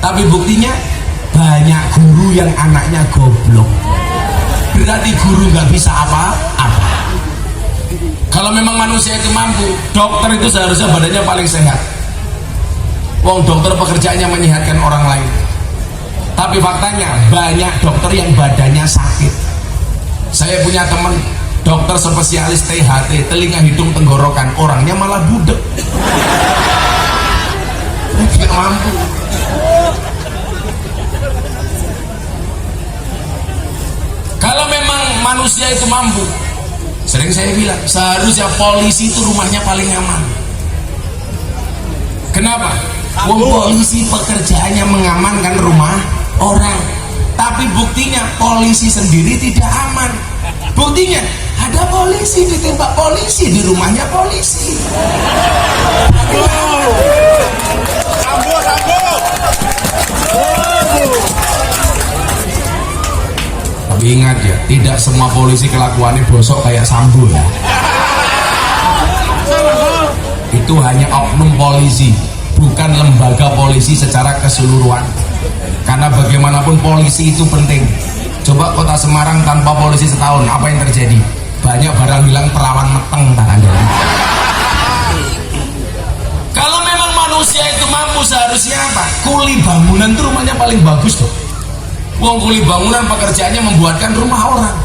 Tapi buktinya banyak guru yang anaknya goblok. Berarti guru nggak bisa apa-apa. Kalau memang manusia itu mampu, dokter itu seharusnya badannya paling sehat. Wong dokter pekerjaannya menyehatkan orang lain. Tapi faktanya banyak dokter yang badannya sakit. Saya punya teman dokter spesialis THT, telinga hidung tenggorokan, orangnya malah budek. Tidak mampu. Kalau memang manusia itu mampu, sering saya bilang seharusnya polisi itu rumahnya paling aman. Kenapa? Polisi pekerjaannya mengamankan rumah orang, tapi buktinya polisi sendiri tidak aman. Buktinya ada polisi ditembak polisi di rumahnya polisi. Sambo. Tapi ingat ya, tidak semua polisi kelakuannya bosok kayak Sambo ya. Itu hanya oknum polisi, bukan lembaga polisi secara keseluruhan. Karena bagaimanapun polisi itu penting. Coba kota Semarang tanpa polisi setahun, apa yang terjadi? Banyak barang hilang, perawan meteng tak ada. Kalau memang manusia itu mampu, seharusnya apa? Kuli bangunan itu rumahnya paling bagus tuh. Wong kuli bangunan pekerjaannya membuatkan rumah orang.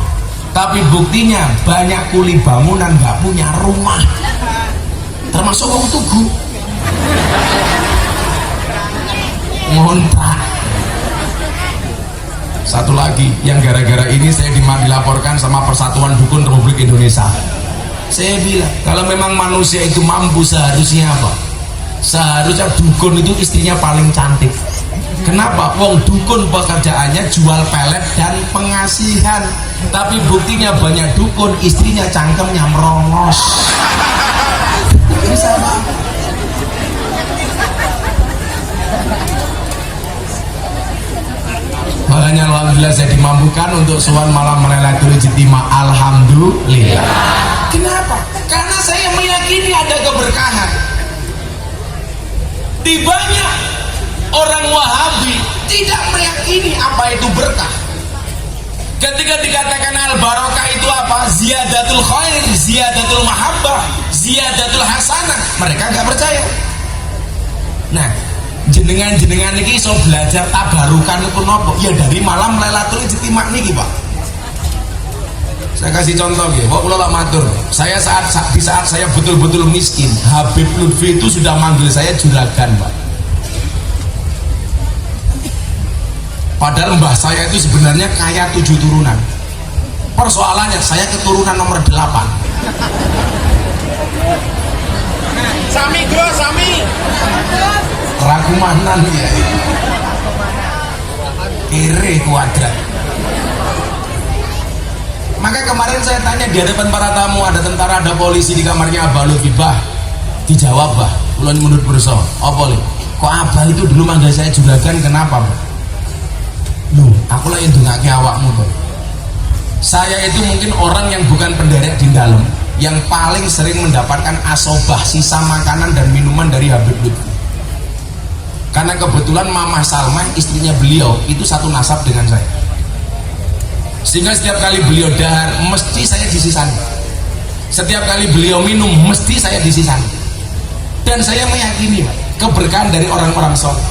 Tapi buktinya banyak kuli bangunan nggak punya rumah. Termasuk wong tugu. Ngontrak. Satu lagi yang gara-gara ini saya dilaporkan sama Persatuan Dukun Republik Indonesia. Saya bilang kalau memang manusia itu mampu, seharusnya apa? Seharusnya dukun itu istrinya paling cantik. Kenapa? Wong dukun pekerjaannya jual pelet dan pengasihan. Tapi buktinya banyak dukun istrinya cangkemnya merongos. Bisa apa? Makanya alhamdulillah saya dimampukan untuk sowan malam Lailatul Ijtimai. Alhamdulillah. Kenapa? Karena saya meyakini ada keberkahan. Di banyak orang Wahabi tidak meyakini apa itu berkah. Ketika dikatakan al-barokah itu apa? Ziyadatul khair, ziyadatul mahabbah, ziyadatul hasanah, mereka nggak percaya. Nah, jenengan niki iso belajar tabarukan itu nopo? Ya dari malam Lailatul Ijtimai niki, Pak. Saya kasih contoh nggih, kok kula tak matur. Saya di saat saya betul-betul miskin, Habib Lutfi itu sudah manggil saya juragan, Pak. Padahal mbah saya itu sebenarnya kaya 7 turunan. Persoalannya saya keturunan nomor 8. Sami bro, sami. Ragumanan ya. Kere kuadrat. Maka kemarin saya tanya di hadapan para tamu, ada tentara, ada polisi di kamarnya Abah Lutfi, Bah. Dijawab, Bah. Kula menurut berso, apa li? Kok Abah itu dulu manggil saya juragan, kenapa, Bah? Loh, aku lah yang ndongake awakmu tuh. Saya itu mungkin orang yang bukan penderek di dalam, yang paling sering mendapatkan asobah, sisa makanan dan minuman dari Habib Lutfi. Karena kebetulan Mamah Salma, istrinya beliau, itu satu nasab dengan saya. Sehingga setiap kali beliau dahar, mesti saya disisani. Setiap kali beliau minum, mesti saya disisani. Dan saya meyakini keberkahan dari orang-orang soleh.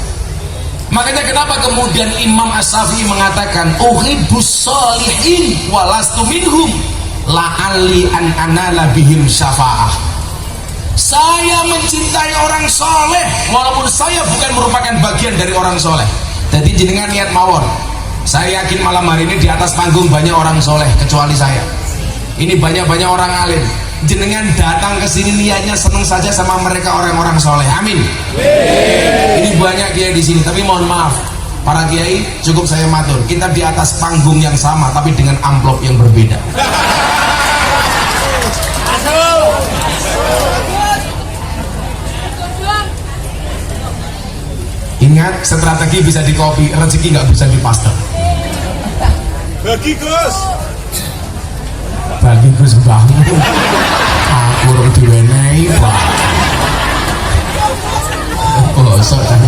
Makanya kenapa kemudian Imam As-Syafi'i mengatakan uhibbus sholihin walastu minhum la'alli an anala bihim syafa'ah. Saya mencintai orang soleh walaupun saya bukan merupakan bagian dari orang soleh. Jadi jenengan niat mawon, saya yakin malam hari ini di atas panggung banyak orang soleh kecuali saya. Ini banyak-banyak orang alim. Jenengan datang ke sini niatnya seneng saja sama mereka orang-orang soleh. Amin. Ini banyak kiai di sini, tapi mohon maaf para kiai, cukup saya matur. Kita di atas panggung yang sama, tapi dengan amplop yang berbeda. Ingat, strategi bisa di copy, rezeki nggak bisa di paste. Bagi Gus. Bagi Gus bangun. Aku urung diwenehi, Pak. Bosok kan.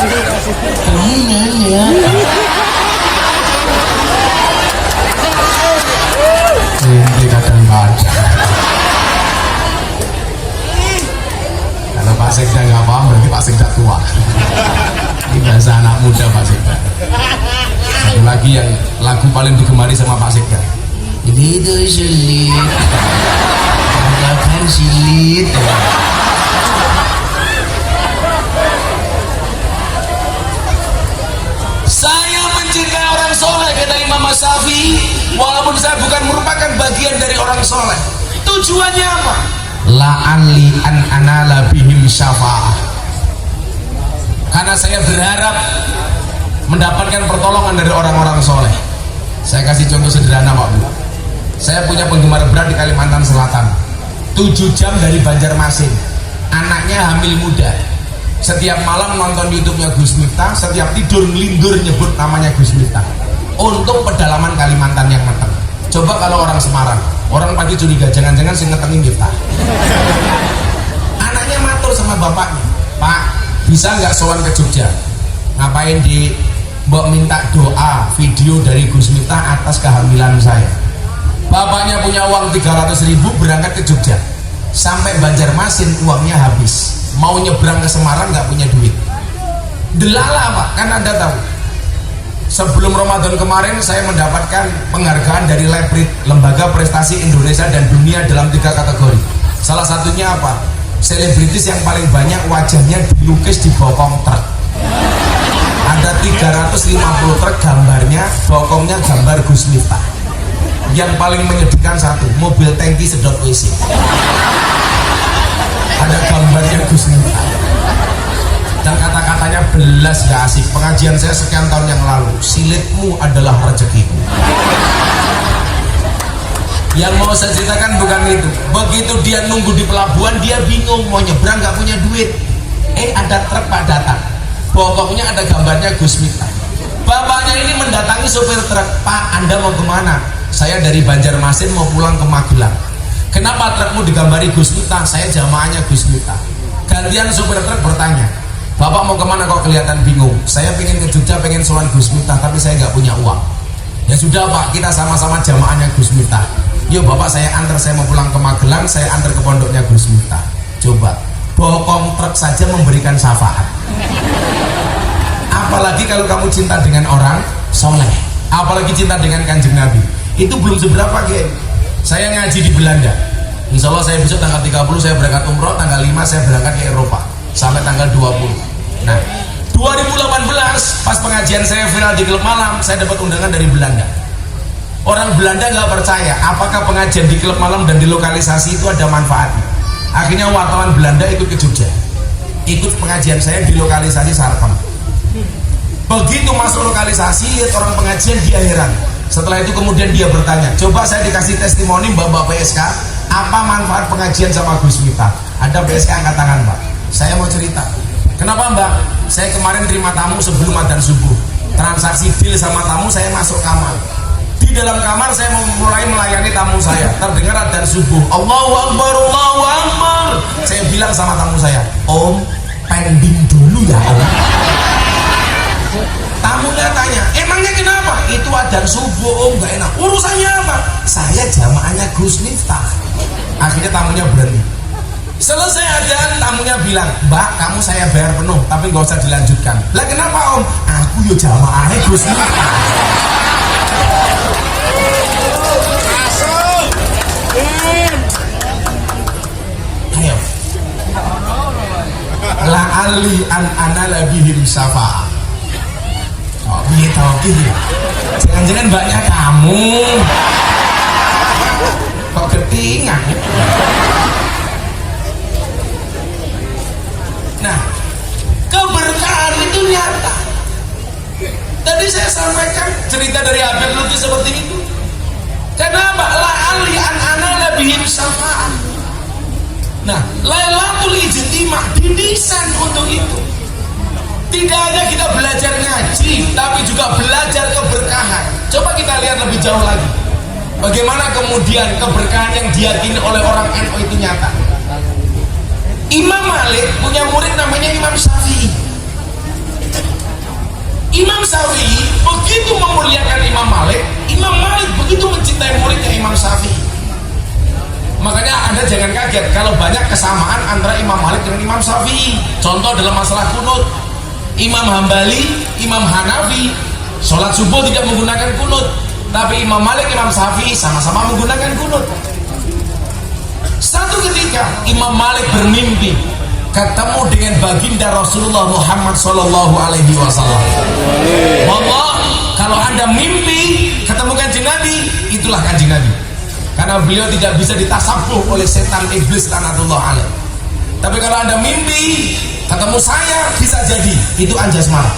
Temenan ya. Ini kadang-kadang. Kalau Pak Sekda nggak paham berarti Pak Sekda tua. Ini bahasa anak muda Pak Sekda. Satu lagi yang lagu paling digemari sama Pak Sekda. Ini tuh sulit, kan sulit. Saya mencintai orang soleh kata Imam Syafi'i, walaupun saya bukan merupakan bagian dari orang soleh. Tujuannya apa? La'anli an anala bihim syafa'ah. Karena saya berharap mendapatkan pertolongan dari orang-orang soleh. Saya kasih contoh sederhana Pak Bu. Saya punya penggemar berat di Kalimantan Selatan, 7 jam dari Banjarmasin. Anaknya hamil muda. Setiap malam nonton YouTube-nya Gus Miftah, setiap tidur ngelindur nyebut namanya Gus Miftah. Untuk pedalaman Kalimantan yang matang. Coba kalau orang Semarang, orang pagi curiga jangan-jangan sing ngetengin Miftah. Anaknya matur sama bapaknya, Pak, bisa nggak sowan ke Jogja? Ngapain di Mbok minta doa video dari Gus Miftah atas kehamilan saya. Bapaknya punya uang 300.000 berangkat ke Jogja. Sampai Banjarmasin uangnya habis. Mau nyebrang ke Semarang nggak punya duit. Delala Pak, kan Anda tahu. Sebelum Ramadan kemarin saya mendapatkan penghargaan dari Leprit, Lembaga Prestasi Indonesia dan Dunia dalam 3 kategori. Salah satunya apa? Selebritis yang paling banyak wajahnya dilukis di bokong truk. Ada 350 truk gambarnya, bokongnya gambar Gus Miftah. Yang paling menyedihkan satu, mobil tangki sedot WC. Ada gambarnya Gus Miftah. Dan kata-katanya belas gak asik. Pengajian saya sekian tahun yang lalu, silitmu adalah rezekiku. Yang mau saya ceritakan bukan itu. Begitu dia nunggu di pelabuhan, dia bingung mau nyebrang gak punya duit. Ada truk Pak datang, pokoknya ada gambarnya Gus Miftah. Bapaknya ini mendatangi sopir truk, Pak Anda mau kemana? Saya dari Banjarmasin mau pulang ke Magelang. Kenapa trukmu digambari Gus Miftah? Saya jamaahnya Gus Miftah. Gantian sopir truk bertanya, Bapak mau kemana kok kelihatan bingung? Saya pengen ke Jogja, pengen sowan Gus Miftah, tapi saya nggak punya uang. Ya sudah Pak, kita sama-sama jamaahnya Gus Miftah. Yuk Bapak saya antar, saya mau pulang ke Magelang, saya antar ke pondoknya Gus Miftah. Coba, bokong truk saja memberikan syafaat. Apalagi kalau kamu cinta dengan orang soleh, apalagi cinta dengan Kanjeng Nabi. Itu belum seberapa Gen. Saya ngaji di Belanda. Insya Allah saya besok tanggal 30 saya berangkat umroh, tanggal 5 saya berangkat ke Eropa sampai tanggal 20. Nah 2018 pas pengajian saya viral di klub malam, saya dapat undangan dari Belanda. Orang Belanda nggak percaya apakah pengajian di klub malam dan di lokalisasi itu ada manfaatnya. Akhirnya wartawan Belanda ikut ke Jogja, ikut pengajian saya di lokalisasi Sarkem. Begitu masuk lokalisasi, lihat orang pengajian, dia heran. Setelah itu kemudian dia bertanya, coba saya dikasih testimoni Mbak PSK, apa manfaat pengajian sama Gus Miftah? Ada PSK angkat tangan Mbak. Saya mau cerita. Kenapa Mbak? Saya kemarin terima tamu sebelum adzan subuh. Transaksi deal sama tamu, saya masuk kamar. Di dalam kamar saya mau mulai melayani tamu saya. Terdengar adzan subuh. Allahu Akbar, Allahu Akbar. Saya bilang sama tamu saya, Om, pending dulu ya Om. Tamunya tanya, emangnya kenapa? Itu adzan subuh Om, gak enak. Urusannya apa? Saya jamaahnya Gus Miftah. Akhirnya tamunya berhenti. Selesai adzan, tamunya bilang, Mbak, kamu saya bayar penuh, tapi gak usah dilanjutkan. Lah kenapa Om? Aku yo jamaahnya Gus Miftah. Ayo. La ali an anala bihim syafa. Oh, biar tahu gitu. Jangan-jangan mbaknya kamu kok ketingan. Nah, keberkahan itu nyata. Tadi saya sampaikan cerita dari Habib Lutfi seperti itu. Kenapa? La'ali an-ana labihim syafa'an. Nah, Lailatul Ijtimah didesain untuk itu. Tidak hanya kita belajar ngaji, tapi juga belajar keberkahan. Coba kita lihat lebih jauh lagi. Bagaimana kemudian keberkahan yang diyakini oleh orang NU itu nyata. Imam Malik punya murid namanya Imam Syafi'i. Imam Syafi'i begitu memuliakan Imam Malik, Imam Malik begitu mencintai muridnya Imam Syafi'i. Makanya Anda jangan kaget kalau banyak kesamaan antara Imam Malik dengan Imam Syafi'i. Contoh dalam masalah kunut, Imam Hambali, Imam Hanafi sholat subuh tidak menggunakan kunut, tapi Imam Malik, Imam Syafi'i sama-sama menggunakan kunut. Satu ketika Imam Malik bermimpi ketemu dengan baginda Rasulullah Muhammad Sallallahu Alaihi Wasallam. Wallah, kalau Anda mimpi ketemu kanjeng Nabi, itulah kanjeng Nabi. Karena beliau tidak bisa ditasabuh oleh setan iblis laknatullah alaih. Tapi kalau Anda mimpi ketemu saya, bisa jadi itu Anjasmara.